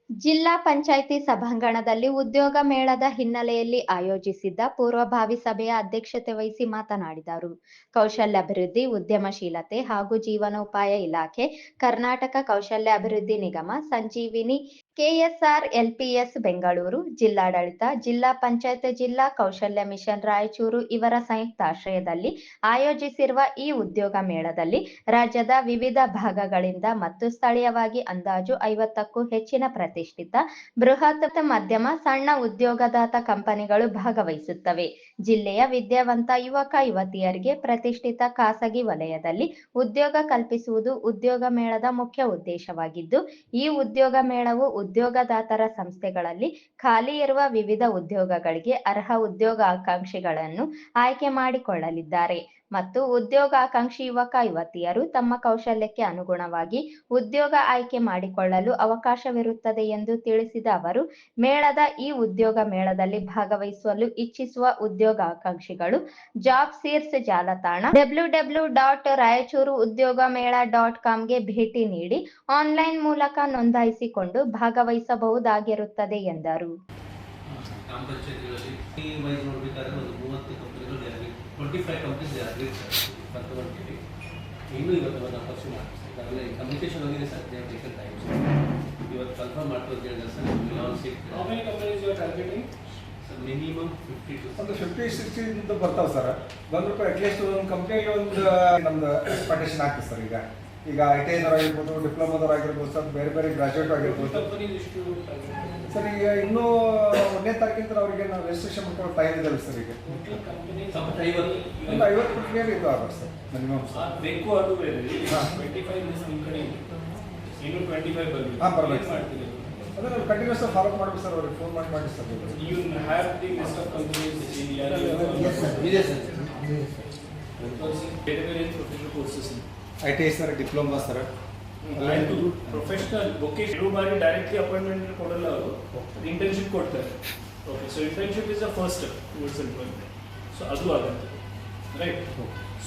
ಜಿಲ್ಲಾ ಪಂಚಾಯ್ತಿ ಸಭಾಂಗಣದಲ್ಲಿ ಉದ್ಯೋಗ ಮೇಳದ ಹಿನ್ನೆಲೆಯಲ್ಲಿ ಆಯೋಜಿಸಿದ್ದ ಪೂರ್ವಭಾವಿ ಸಭೆಯ ಅಧ್ಯಕ್ಷತೆ ವಹಿಸಿ ಮಾತನಾಡಿದರು. ಕೌಶಲ್ಯಾಭಿವೃದ್ಧಿ, ಉದ್ಯಮಶೀಲತೆ ಹಾಗೂ ಜೀವನೋಪಾಯ ಇಲಾಖೆ, ಕರ್ನಾಟಕ ಕೌಶಲ್ಯಾಭಿವೃದ್ಧಿ ನಿಗಮ, ಸಂಜೀವಿನಿ, ಕೆಎಸ್ಆರ್ ಎಲ್ಪಿಎಸ್ ಬೆಂಗಳೂರು, ಜಿಲ್ಲಾಡಳಿತ, ಜಿಲ್ಲಾ ಪಂಚಾಯತ್, ಜಿಲ್ಲಾ ಕೌಶಲ್ಯ ಮಿಷನ್ ರಾಯಚೂರು ಇವರ ಸಂಯುಕ್ತಾಶ್ರಯದಲ್ಲಿ ಆಯೋಜಿಸಿರುವ ಈ ಉದ್ಯೋಗ ಮೇಳದಲ್ಲಿ ರಾಜ್ಯದ ವಿವಿಧ ಭಾಗಗಳಿಂದ ಮತ್ತು ಸ್ಥಳೀಯವಾಗಿ ಅಂದಾಜು 50ಕ್ಕೂ ಹೆಚ್ಚಿನ ಪ್ರತಿಷ್ಠಿತ ಬೃಹತ್, ಮಧ್ಯಮ, ಸಣ್ಣ ಉದ್ಯೋಗದಾತ ಕಂಪನಿಗಳು ಭಾಗವಹಿಸುತ್ತವೆ. ಜಿಲ್ಲೆಯ ವಿದ್ಯಾವಂತ ಯುವಕ ಯುವತಿಯರಿಗೆ ಪ್ರತಿಷ್ಠಿತ ಖಾಸಗಿ ವಲಯದಲ್ಲಿ ಉದ್ಯೋಗ ಕಲ್ಪಿಸುವುದು ಉದ್ಯೋಗ ಮೇಳದ ಮುಖ್ಯ ಉದ್ದೇಶವಾಗಿದ್ದು, ಈ ಉದ್ಯೋಗ ಮೇಳವು ಉದ್ಯೋಗದಾತರ ಸಂಸ್ಥೆಗಳಲ್ಲಿ ಖಾಲಿ ಇರುವ ವಿವಿಧ ಉದ್ಯೋಗಗಳಿಗೆ ಅರ್ಹ ಉದ್ಯೋಗಾಕಾಂಕ್ಷಿಗಳನ್ನು ಆಯ್ಕೆ ಮಾಡಿಕೊಳ್ಳಲಿದ್ದಾರೆ ಮತ್ತು ಉದ್ಯೋಗಾಕಾಂಕ್ಷಿ ಯುವಕ ಯುವತಿಯರು ತಮ್ಮ ಕೌಶಲ್ಯಕ್ಕೆ ಅನುಗುಣವಾಗಿ ಉದ್ಯೋಗ ಆಯ್ಕೆ ಮಾಡಿಕೊಳ್ಳಲು ಅವಕಾಶವಿರುತ್ತದೆ ಎಂದು ತಿಳಿಸಿದ ಅವರು, ಮೇಳದ ಈ ಉದ್ಯೋಗ ಮೇಳದಲ್ಲಿ ಭಾಗವಹಿಸಲು ಇಚ್ಛಿಸುವ ಉದ್ಯೋಗಾಕಾಂಕ್ಷಿಗಳು ಜಾಬ್ ಸೀರ್ಸ್ ಜಾಲತಾಣ www.raichuruudyogmela.com ಗೆ ಭೇಟಿ ನೀಡಿ ಆನ್ಲೈನ್ ಮೂಲಕ ನೋಂದಾಯಿಸಿಕೊಂಡು ಭಾಗವಹಿಸಬಹುದಾಗಿರುತ್ತದೆ ಎಂದರು. ಇನ್ನೂ ಇವತ್ತು ಒಂದು ಅಪರ್ಚು ಮಾಡಿಸ್ತಾರೆ ಕಮ್ಯುನಿಕೇಶನ್ ಹೋಗಿದೆ ಸರ್. ದೇ ಟೇಕನ್ ಟೈಮ್ ಇವತ್ತು ಕನ್ಫರ್ಮ್ ಮಾಡ್ತು ಅಂತ ಹೇಳಿದ್ರೆ ಸರ್ ಸರ್ ಮಿನಿಮಮ್ 50-60 ಇಂದ ಬರ್ತಾವೆ ಸರ್. ಬಂದ್ಬಿಟ್ಟು ಅಟ್ಲೀಸ್ಟ್ ಒಂದು ಕಂಪ್ನಿಗೆ ಒಂದು ನಮ್ದು ಎಕ್ಸ್ಪೆಕ್ಟೇಷನ್ ಆಗ್ತದೆ ಸರ್. ಈಗ IT ಆಗಿರ್ಬೋದು, ಡಿಪ್ಲೊಮಾದವ್ರು ಆಗಿರ್ಬೋದು ಸರ್, ಬೇರೆ ಬೇರೆ ಗ್ರಾಜುಯೇಟ್ ಆಗಿರ್ಬೋದು ಸರ್. ಈಗ ಇನ್ನೂ 1ನೇ ತಾರೀಕಿಂದ ಅವರಿಗೆ ನಾವು ರಿಜಿಸ್ಟ್ರೇಷನ್ ಮಾಡ್ಕೊಳ್ಳೋ ಟೈಮ್ ಇದೆ ಸರ್. ಈಗ 50 ಕಂಪ್ನಿಯಲ್ಲಿ ಇದು ಆಗುತ್ತೆ ಸರ್ ಮಿನಿಮಮ್ ಸರ್. ಬೇಕು ಅದು ಬೇರೆ 25 ನಿಮ್ಮ ಕಡೆ ಇನ್ನು 25 ಬರಬೇಕು. ಹಾಂ ಬರಬೇಕು ಸರ್. ಅದನ್ನು ನಾವು ಕಂಟಿನ್ಯೂಸ್ ಫಾಲೋ ಮಾಡಬೇಕು ಸರ್. ಅವ್ರಿಗೆ ಫೋನ್ ಮಾಡಿ sir. You have the list of companies in ಇದೆ ಸರ್. ಬೇರೆ ಬೇರೆ professional courses IT sir, diploma sir, ಆಯಿತು ಪ್ರೊಫೆಷನಲ್ ವೊಕೇಶನ್. ಕೆಲವು ಬಾರಿ ಡೈರೆಕ್ಟ್ಲಿ ಅಪಾಯಿಂಟ್ಮೆಂಟ್ ಕೊಡಲ್ಲ, ಅವರು ಇಂಟರ್ನ್ಶಿಪ್ ಕೊಡ್ತಾರೆ. Okay, so internship is the first step towards employment. So ಅದು ಆಗುತ್ತೆ ರೈಟ್.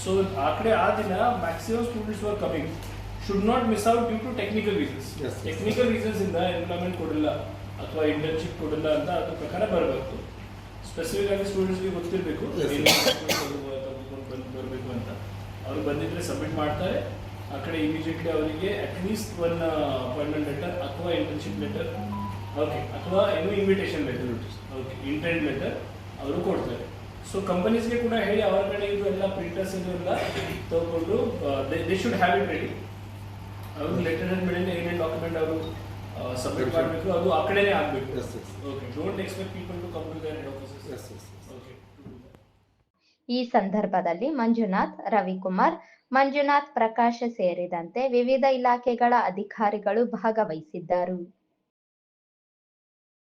ಸೊ ಆ ಕಡೆ ಆ ದಿನ maximum students were coming should not miss out due to technical reasons. Technical reasons ಇಂದ ಎಂಪ್ಲಾಯ್ಮೆಂಟ್ ಕೊಡಲ್ಲ ಅಥವಾ ಇಂಟರ್ನ್ಶಿಪ್ ಕೊಡಲ್ಲ ಅಂತ ಅದ್ರ ಪ್ರಕಾರ ಬರಬೇಕು. ಸ್ಪೆಸಿಫಿಕ್ ಆಗಿ ಸ್ಟೂಡೆಂಟ್ಸ್ಗೆ ಗೊತ್ತಿರಬೇಕು ಬರಬೇಕು ಅಂತ. ಅವ್ರು ಬಂದಿದ್ರೆ ಸಬ್ಮಿಟ್ ಮಾಡ್ತಾರೆ. ಆ ಕಡೆ ಇಮಿಡಿಯೇಟ್ಲಿ ಅವರಿಗೆ ಅಟ್ಲೀಸ್ಟ್ ಒನ್ ಅಪಾಯಿಂಟ್ಮೆಂಟ್ ಲೆಟರ್ ಅಥವಾ ಇಂಟರ್ನ್ಶಿಪ್ ಲೆಟರ್, ಓಕೆ, ಅಥವಾ ಏನೋ invitation letter, okay, intent letter ಅವರು ಕೊಡ್ತಾರೆ. ಸೊ ಕಂಪನೀಸ್ಗೆ ಕೂಡ ಹೇಳಿ ಅವರ ಕಡೆ ಇದು ಎಲ್ಲ ಪ್ರಿಂಟರ್ಸ್ ಇದು ಎಲ್ಲ ತಗೊಂಡು they should have it ready. ಅವರು ಲೆಟರ್ ಮೇಲೆ ಏನೇನು ಡಾಕ್ಯುಮೆಂಟ್ ಅವರು ಸಬ್ಮಿಟ್ ಮಾಡಬೇಕು ಅದು ಆ ಕಡೆನೇ ಆಗಬೇಕು. Okay, don't expect people to come to their head offices. Okay. ಈ ಸಂದರ್ಭದಲ್ಲಿ ಮಂಜುನಾಥ್, ರವಿಕುಮಾರ್, ಮಂಜುನಾಥ್ ಪ್ರಕಾಶ್ ಸೇರಿದಂತೆ ವಿವಿಧ ಇಲಾಖೆಗಳ ಅಧಿಕಾರಿಗಳು ಭಾಗವಹಿಸಿದ್ದರು.